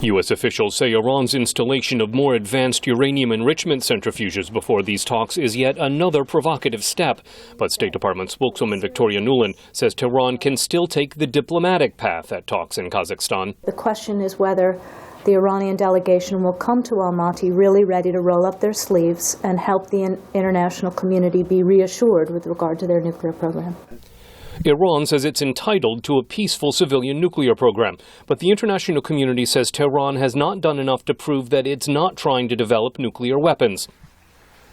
U.S. officials say Iran's installation of more advanced uranium enrichment centrifuges before these talks is yet another provocative step. But State Department spokeswoman Victoria Nuland says Tehran can still take the diplomatic path at talks in Kazakhstan. The question is whether the Iranian delegation will come to Almaty really ready to roll up their sleeves and help the international community be reassured with regard to their nuclear program. Iran says it's entitled to a peaceful civilian nuclear program, but the international community says Tehran has not done enough to prove that it's not trying to develop nuclear weapons.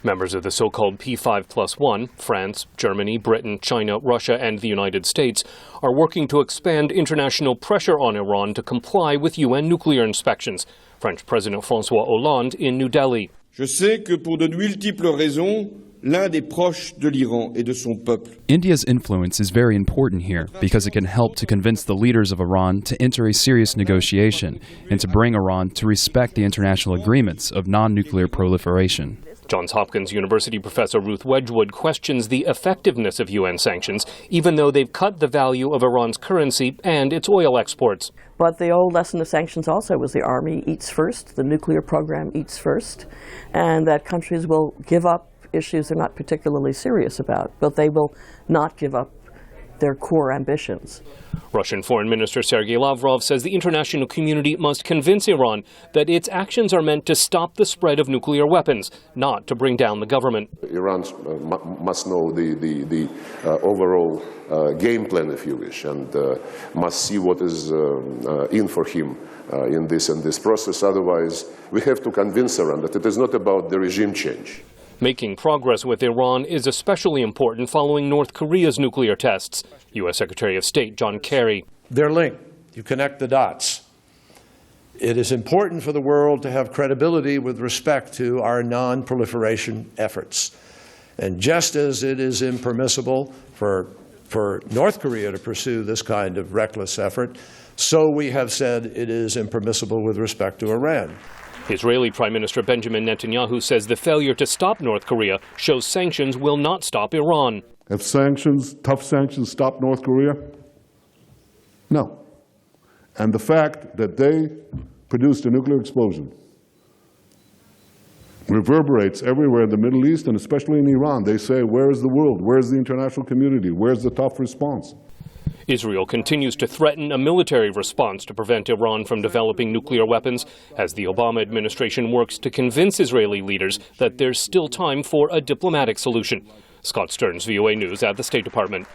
Members of the so-called P5+1, France, Germany, Britain, China, Russia, and the United States, are working to expand international pressure on Iran to comply with UN nuclear inspections. French President François Hollande in New Delhi. Je sais que pour de multiples raisons, l'un des proches de l'Iran et de son peuple. India's influence is very important here because it can help to convince the leaders of Iran to enter a serious negotiation and to bring Iran to respect the international agreements of non-nuclear proliferation. Johns Hopkins University professor Ruth Wedgwood questions the effectiveness of UN sanctions, even though they've cut the value of Iran's currency and its oil exports. But the old lesson of sanctions also was the army eats first, the nuclear program eats first, and that countries will give up issues they're not particularly serious about, but they will not give up their core ambitions. Russian Foreign Minister Sergei Lavrov says the international community must convince Iran that its actions are meant to stop the spread of nuclear weapons, not to bring down the government. Iran must know the overall game plan, if you wish, and must see what is in for him in this process. Otherwise, we have to convince Iran that it is not about the regime change. Making progress with Iran is especially important following North Korea's nuclear tests. U.S. Secretary of State John Kerry. They're linked. You connect the dots. It is important for the world to have credibility with respect to our non-proliferation efforts. And just as it is impermissible for North Korea to pursue this kind of reckless effort, so we have said it is impermissible with respect to Iran. Israeli Prime Minister Benjamin Netanyahu says the failure to stop North Korea shows sanctions will not stop Iran. Have sanctions, tough sanctions, stopped North Korea? No. And the fact that they produced a nuclear explosion reverberates everywhere in the Middle East and especially in Iran. They say, where is the world? Where is the international community? Where's the tough response? Israel continues to threaten a military response to prevent Iran from developing nuclear weapons as the Obama administration works to convince Israeli leaders that there's still time for a diplomatic solution. Scott Stearns, VOA News at the State Department.